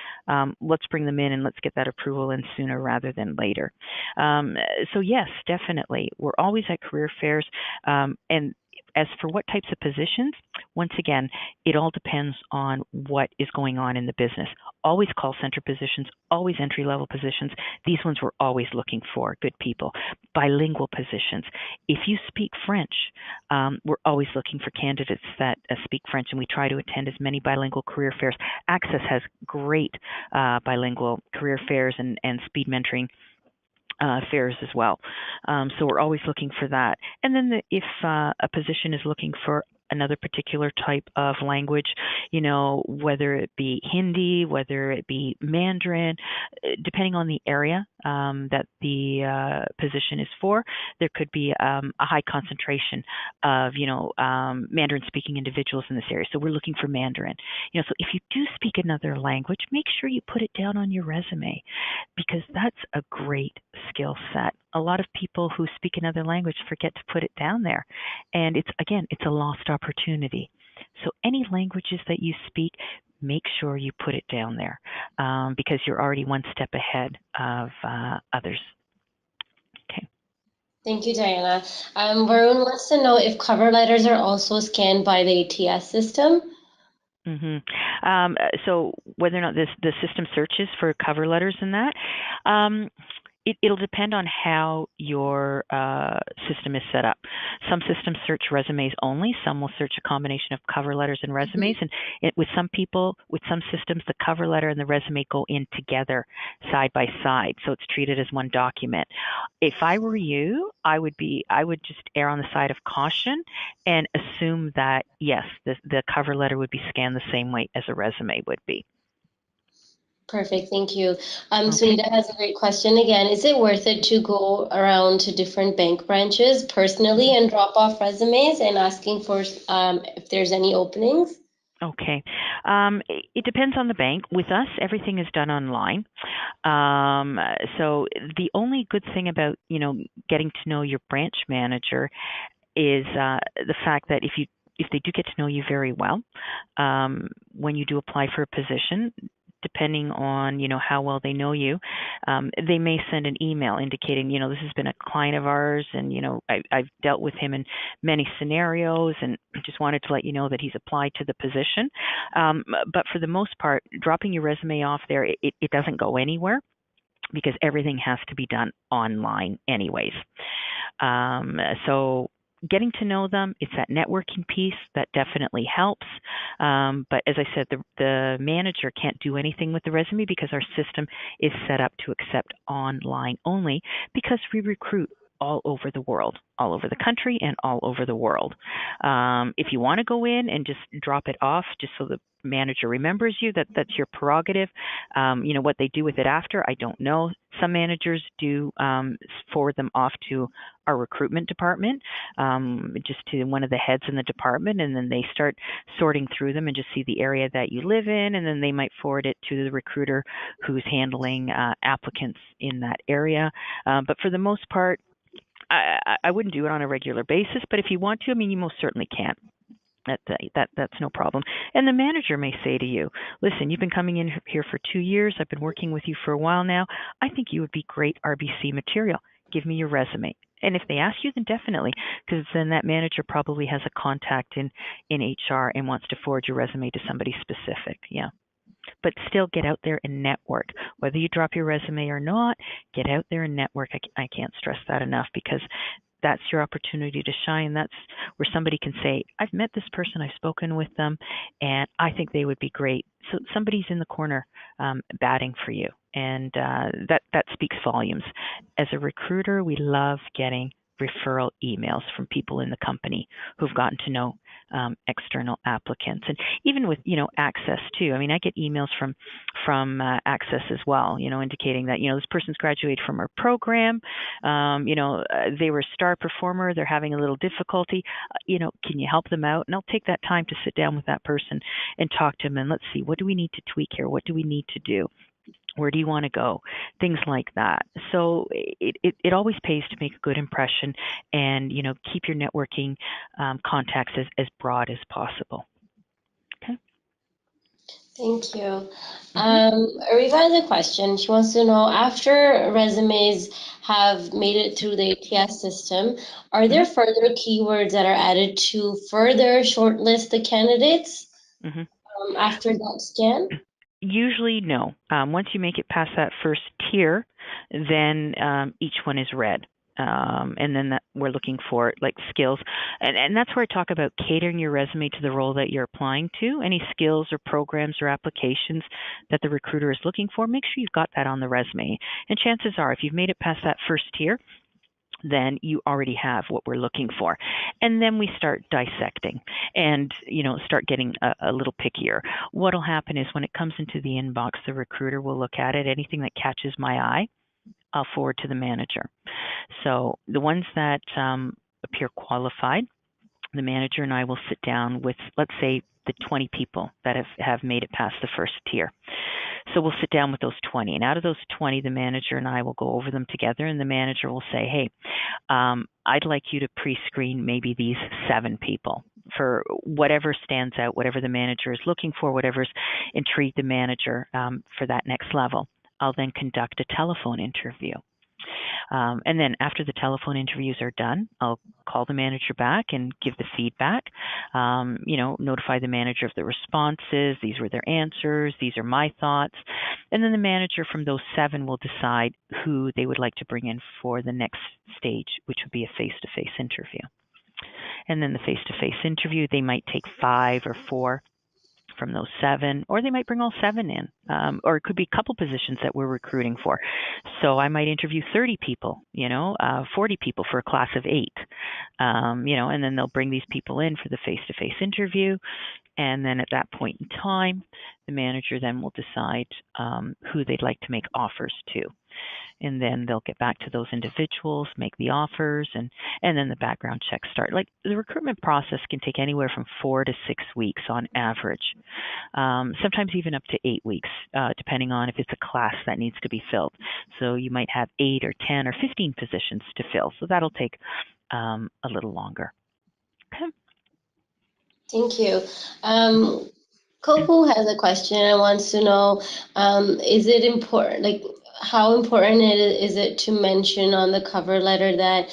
Let's bring them in and let's get that approval in sooner rather than later." So yes, definitely, we're always at career fairs, and as for what types of positions, once again, it all depends on what is going on in the business. Always call center positions, always entry level positions. These ones we're always looking for good people. Bilingual positions. If you speak French, we're always looking for candidates that speak French, and we try to attend as many bilingual career fairs. ACCESS has great bilingual career fairs and speed mentoring fairs as well. So we're always looking for that. And then if a position is looking for another particular type of language, whether it be Hindi, whether it be Mandarin, depending on the area that the position is for, there could be a high concentration of, Mandarin speaking individuals in this area. So we're looking for Mandarin. So if you do speak another language, make sure you put it down on your resume because that's a great skill set. A lot of people who speak another language forget to put it down there. And it's a lost opportunity. So any languages that you speak, make sure you put it down there because you're already one step ahead of others. Okay. Thank you, Diana. Varun wants to know if cover letters are also scanned by the ATS system. hmm so whether or not the system searches for cover letters in that, um, it'll depend on how your system is set up. Some systems search resumes only. Some will search a combination of cover letters and resumes. And with some people, with some systems, the cover letter and the resume go in together, side by side. So it's treated as one document. If I were you, I would just err on the side of caution and assume that yes, the cover letter would be scanned the same way as a resume would be. Perfect, thank you. Okay. Sunita has a great question again. Is it worth it to go around to different bank branches personally and drop off resumes and asking for if there's any openings? Okay. It depends on the bank. With us, everything is done online. So the only good thing about, getting to know your branch manager is the fact that if they do get to know you very well, when you do apply for a position, depending on how well they know you, they may send an email indicating this has been a client of ours, and I've dealt with him in many scenarios, and just wanted to let you know that he's applied to the position. But for the most part, dropping your resume off there, it doesn't go anywhere, because everything has to be done online anyways. So getting to know them, it's that networking piece that definitely helps. But as I said, the manager can't do anything with the resume because our system is set up to accept online only, because we recruit all over the world, all over the country and all over the world. If you want to go in and just drop it off just so the manager remembers you, that's your prerogative. What they do with it after, I don't know. Some managers do forward them off to our recruitment department, just to one of the heads in the department, and then they start sorting through them and just see the area that you live in, and then they might forward it to the recruiter who's handling applicants in that area. But for the most part, I wouldn't do it on a regular basis, but if you want to, you most certainly can. That's no problem. And the manager may say to you, listen, you've been coming in here for 2 years. I've been working with you for a while now. I think you would be great RBC material. Give me your resume. And if they ask you, then definitely, because then that manager probably has a contact in HR and wants to forward your resume to somebody specific. Yeah. But still get out there and network. Whether you drop your resume or not, get out there and network. I can't stress that enough, because that's your opportunity to shine. That's where somebody can say, I've met this person, I've spoken with them, and I think they would be great. So somebody's in the corner batting for you, and that speaks volumes. As a recruiter, we love getting referral emails from people in the company who've gotten to know external applicants. And even with ACCESS too. I get emails from ACCESS as well, indicating that this person's graduated from our program. They were a star performer, they're having a little difficulty, can you help them out? And I'll take that time to sit down with that person and talk to them, and let's see, what do we need to tweak here? What do we need to do? Where do you want to go? Things like that. So it always pays to make a good impression, and keep your networking contacts as broad as possible. Okay. Thank you. Ariva has a question. She wants to know, after resumes have made it through the ATS system, are there further keywords that are added to further shortlist the candidates after that scan? Usually no. Once you make it past that first tier, then each one is read. And then we're looking for skills. And that's where I talk about catering your resume to the role that you're applying to. Any skills or programs or applications that the recruiter is looking for, make sure you've got that on the resume. And chances are, if you've made it past that first tier, then you already have what we're looking for. And then we start dissecting and, start getting a little pickier. What'll happen is, when it comes into the inbox, the recruiter will look at it. Anything that catches my eye, I'll forward to the manager. So the ones that appear qualified, the manager and I will sit down with, let's say, the 20 people that have made it past the first tier. So we'll sit down with those 20. And out of those 20, the manager and I will go over them together, and the manager will say, hey, I'd like you to pre-screen maybe these 7 people for whatever stands out, whatever the manager is looking for, whatever's intrigued the manager for that next level. I'll then conduct a telephone interview. And then after the telephone interviews are done, I'll call the manager back and give the feedback, notify the manager of the responses. These were their answers. These are my thoughts. And then the manager from those 7 will decide who they would like to bring in for the next stage, which would be a face-to-face interview. And then the face-to-face interview, they might take 5 or 4 from those 7, or they might bring all 7 in, or it could be a couple positions that we're recruiting for. So I might interview 30 people, 40 people for a class of 8, and then they'll bring these people in for the face-to-face interview. And then at that point in time, the manager then will decide who they'd like to make offers to. And then they'll get back to those individuals, make the offers, and then the background checks start. The recruitment process can take anywhere from 4 to 6 weeks on average, sometimes even up to 8 weeks, depending on if it's a class that needs to be filled. So you might have 8 or 10 or 15 positions to fill. So that'll take a little longer. Thank you. Kopu has a question and wants to know, is it important, like how important is it to mention on the cover letter that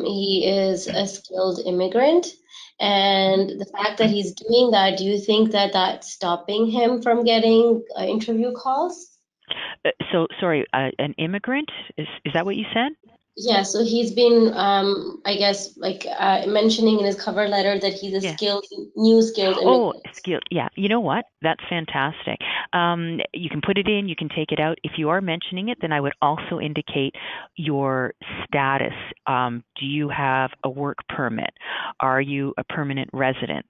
he is a skilled immigrant? And the fact that he's doing that, do you think that that's stopping him from getting interview calls? So, sorry, an immigrant? Is that what you said? Yeah, so he's been, I guess, like mentioning in his cover letter that he's a Yeah. new skilled Oh, immigrant. skill. Yeah. You know what? That's fantastic. You can put it in, you can take it out. If you are mentioning it, then I would also indicate your status. Do you have a work permit? Are you a permanent resident?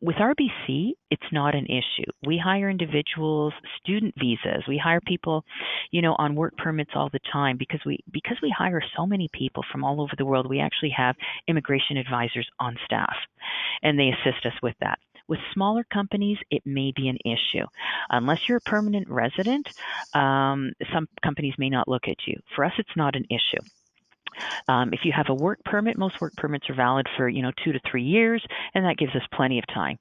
With RBC, it's not an issue. We hire individuals, student visas. We hire people, on work permits all the time because we hire so many people from all over the world. We actually have immigration advisors on staff, and they assist us with that. With smaller companies, it may be an issue. Unless you're a permanent resident, some companies may not look at you. For us, it's not an issue. If you have a work permit, most work permits are valid for 2 to 3 years, and that gives us plenty of time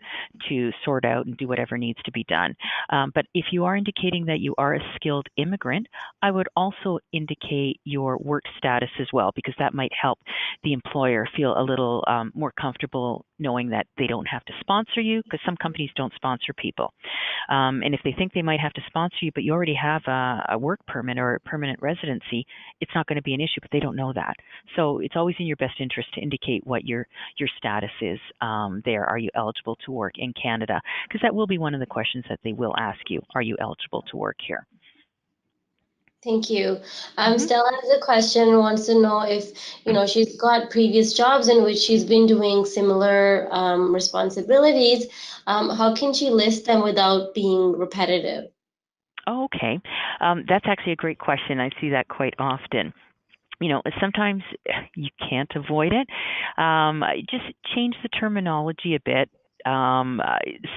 to sort out and do whatever needs to be done. But if you are indicating that you are a skilled immigrant, I would also indicate your work status as well, because that might help the employer feel a little more comfortable knowing that they don't have to sponsor you, because some companies don't sponsor people. And if they think they might have to sponsor you, but you already have a work permit or a permanent residency, it's not going to be an issue, but they don't know that. So it's always in your best interest to indicate what your status is there. Are you eligible to work in Canada? Because that will be one of the questions that they will ask you. Are you eligible to work here? Thank you. Mm-hmm. Stella has a question and wants to know if, she's got previous jobs in which she's been doing similar responsibilities. How can she list them without being repetitive? Okay. That's actually a great question. I see that quite often. Sometimes you can't avoid it. Just change the terminology a bit.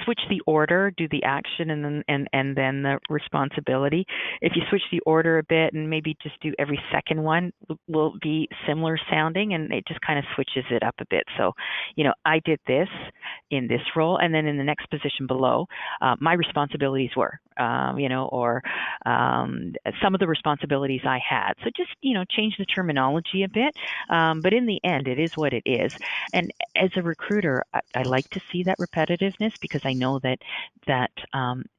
Switch the order, do the action, and then the responsibility. If you switch the order a bit and maybe just do every second one, will be similar sounding, and it just kind of switches it up a bit. So, I did this in this role, and then in the next position below, my responsibilities were, or some of the responsibilities I had. So just, change the terminology a bit. But in the end, it is what it is. And as a recruiter, I like to see that repetitiveness, because I know that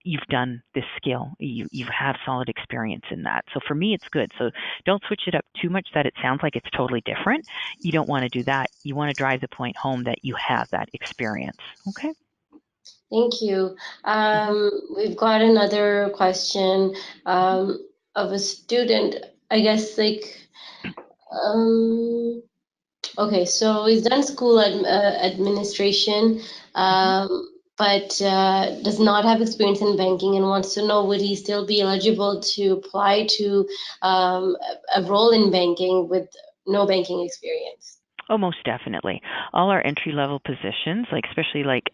you've done this skill. You have solid experience in that. So for me, it's good. So don't switch it up too much that it sounds like it's totally different. You don't want to do that. You want to drive the point home that you have that experience. Okay. Thank you. Mm-hmm. We've got another question of a student, I guess, like, um, okay, so he's done school administration, Mm-hmm. but does not have experience in banking and wants to know, would he still be eligible to apply to a role in banking with no banking experience? Oh, most definitely. All our entry level positions, like especially like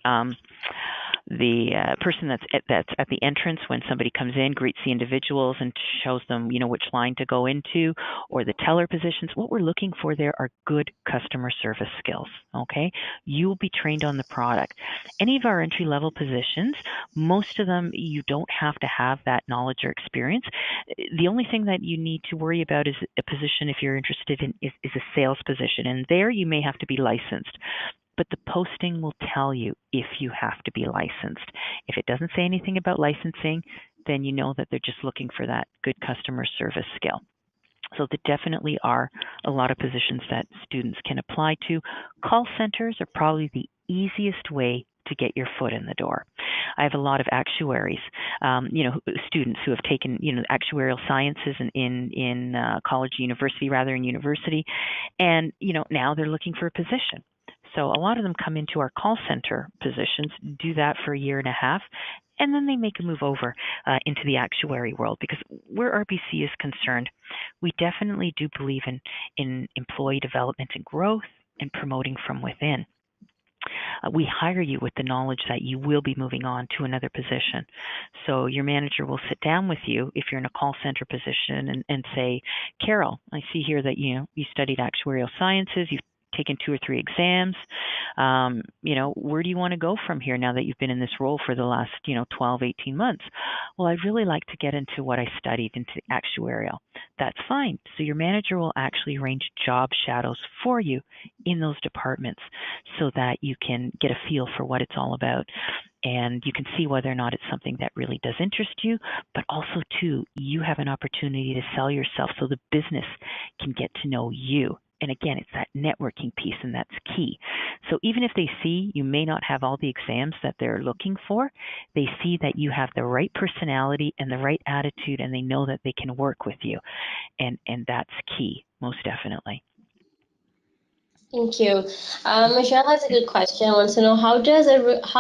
the person that's at the entrance when somebody comes in, greets the individuals and shows them, which line to go into, or the teller positions. What we're looking for there are good customer service skills. Okay, you will be trained on the product. Any of our entry level positions, most of them you don't have to have that knowledge or experience. The only thing that you need to worry about is a position, if you're interested in, is a sales position, and there you may have to be licensed, but the posting will tell you if you have to be licensed. If it doesn't say anything about licensing, then you know that they're just looking for that good customer service skill. So there definitely are a lot of positions that students can apply to. Call centers are probably the easiest way to get your foot in the door. I have a lot of actuaries, students who have taken, actuarial sciences in college, university, and now they're looking for a position. So a lot of them come into our call center positions, do that for a year and a half, and then they make a move over into the actuary world, because where RBC is concerned, we definitely do believe in employee development and growth and promoting from within. We hire you with the knowledge that you will be moving on to another position. So your manager will sit down with you if you're in a call center position and say, Carol, I see here that you studied actuarial sciences, you've taken 2 or 3 exams. Where do you want to go from here now that you've been in this role for the last, 12, 18 months? Well, I'd really like to get into what I studied, into actuarial. That's fine. So your manager will actually arrange job shadows for you in those departments so that you can get a feel for what it's all about. And you can see whether or not it's something that really does interest you, but also, too, you have an opportunity to sell yourself so the business can get to know you. And again, it's that networking piece, and that's key. So even if they see you may not have all the exams that they're looking for, they see that you have the right personality and the right attitude, and they know that they can work with you. And that's key, most definitely. Thank you. Michelle has a good question. Wants to know how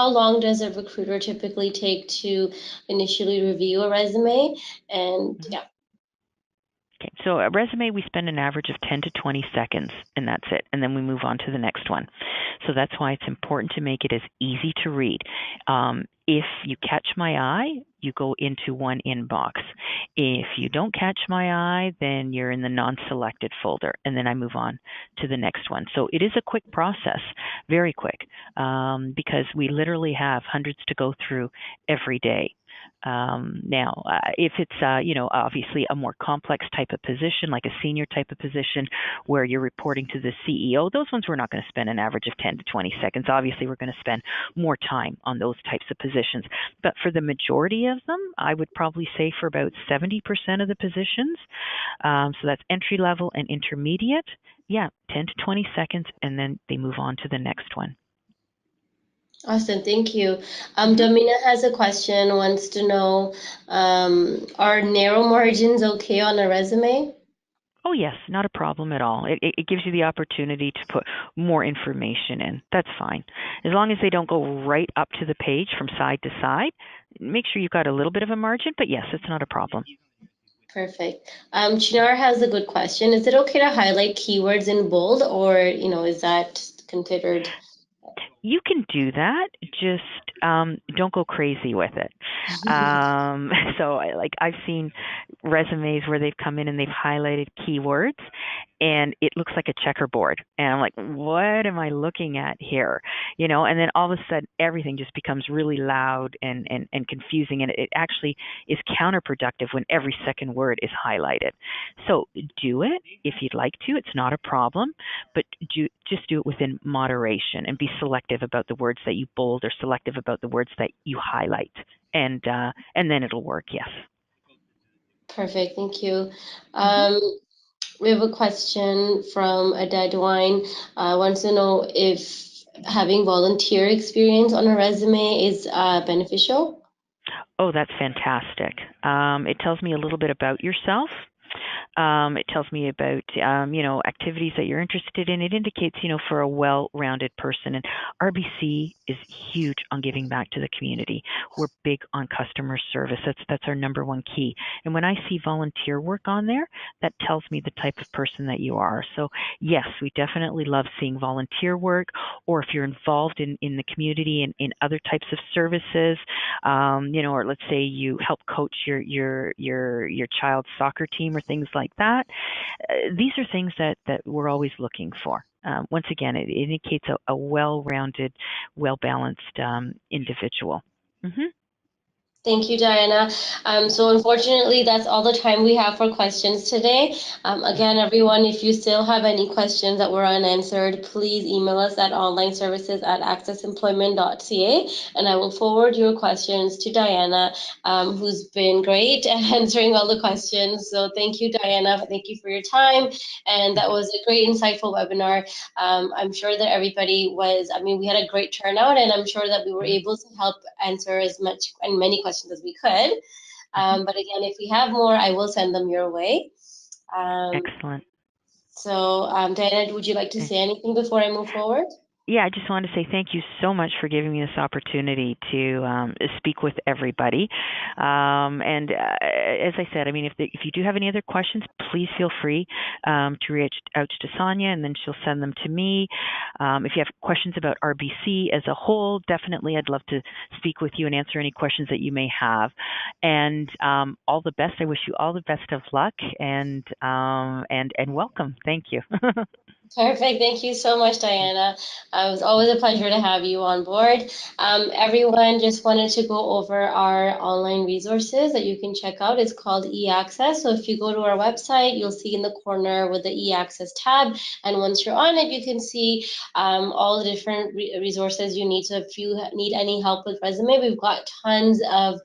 long does a recruiter typically take to initially review a resume? And Mhm. yeah. Okay, so a resume, we spend an average of 10 to 20 seconds, and that's it. And then we move on to the next one. So that's why it's important to make it as easy to read. If you catch my eye, you go into one inbox. If you don't catch my eye, then you're in the non-selected folder, and then I move on to the next one. So it is a quick process, very quick, because we literally have hundreds to go through every day. Now, if it's, obviously a more complex type of position, like a senior type of position where you're reporting to the CEO, those ones we're not going to spend an average of 10 to 20 seconds. Obviously, we're going to spend more time on those types of positions. But for the majority of them, I would probably say for about 70% of the positions, so that's entry level and intermediate, 10 to 20 seconds, and then they move on to the next one. Awesome, thank you. Mm-hmm. Domina has a question, wants to know, are narrow margins okay on a resume? Oh, yes, not a problem at all. It gives you the opportunity to put more information in. That's fine. As long as they don't go right up to the page from side to side, make sure you've got a little bit of a margin, but yes, it's not a problem. Perfect. Chinar has a good question. Is it okay to highlight keywords in bold, or, is that considered? You can do that, just don't go crazy with it. So I've seen resumes where they've come in and they've highlighted keywords and it looks like a checkerboard. And I'm like, what am I looking at here? And then all of a sudden everything just becomes really loud and confusing. And it actually is counterproductive when every second word is highlighted. So do it if you'd like to. It's not a problem, but just do it within moderation and be selective about the words that you bold or selective about the words that you highlight. And then it'll work, yes. Perfect, thank you. Mm-hmm. We have a question from Adedwine. Wants to know if having volunteer experience on a resume is beneficial. Oh, that's fantastic. It tells me a little bit about yourself. It tells me about, activities that you're interested in. It indicates, for a well-rounded person. And RBC is huge on giving back to the community. We're big on customer service. That's our number one key. And when I see volunteer work on there, that tells me the type of person that you are. So yes, we definitely love seeing volunteer work, or if you're involved in the community and in other types of services, or let's say you help coach your child's soccer team or things like that. These are things that we're always looking for. Once again, it indicates a well-rounded, well-balanced individual. Mm-hmm. Thank you, Diana. So unfortunately, that's all the time we have for questions today. Again, everyone, if you still have any questions that were unanswered, please email us at onlineservices@accessemployment.ca, and I will forward your questions to Diana, who's been great at answering all the questions. So thank you, Diana. Thank you for your time, and that was a great, insightful webinar. I'm sure that everybody we had a great turnout, and I'm sure that we were able to help answer as much and many questions as we could. But again, if we have more, I will send them your way. Excellent. So, Diana, would you like to say anything before I move forward? Yeah, I just wanted to say thank you so much for giving me this opportunity to speak with everybody. And as I said, if you do have any other questions, please feel free to reach out to Sonia, and then she'll send them to me. If you have questions about RBC as a whole, definitely I'd love to speak with you and answer any questions that you may have. And all the best. I wish you all the best of luck and welcome. Thank you. Perfect. Thank you so much, Diana. It was always a pleasure to have you on board. Everyone, just wanted to go over our online resources that you can check out. It's called eAccess. So if you go to our website, you'll see in the corner with the eAccess tab. And once you're on it, you can see all the different resources you need. So if you need any help with resume, we've got tons of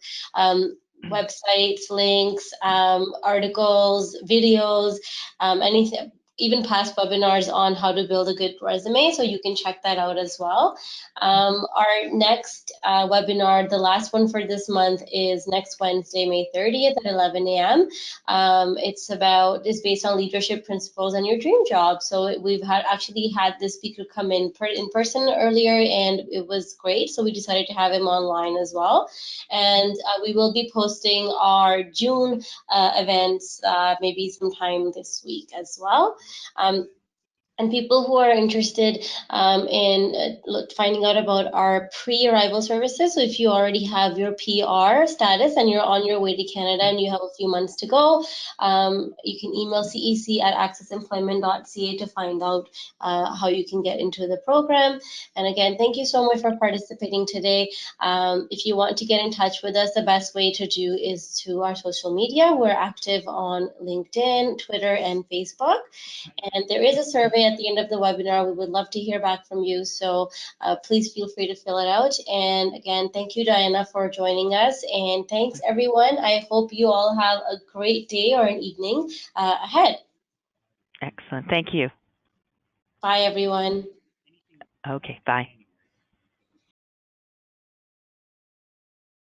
websites, links, articles, videos, anything, even past webinars on how to build a good resume, so you can check that out as well. Our next webinar, the last one for this month, is next Wednesday, May 30th at 11 a.m. It's based on leadership principles and your dream job. So we've actually had this speaker come in person earlier, and it was great. So we decided to have him online as well. And we will be posting our June events maybe sometime this week as well. Um, and people who are interested in finding out about our pre-arrival services, so if you already have your PR status and you're on your way to Canada and you have a few months to go, you can email cec@accessemployment.ca to find out how you can get into the program. And again, thank you so much for participating today. If you want to get in touch with us, the best way to do is to our social media. We're active on LinkedIn, Twitter, and Facebook. And there is a survey at the end of the webinar. We would love to hear back from you. So please feel free to fill it out. And again, thank you, Diana, for joining us. And thanks, everyone. I hope you all have a great day or an evening ahead. Excellent. Thank you. Bye, everyone. Okay, bye.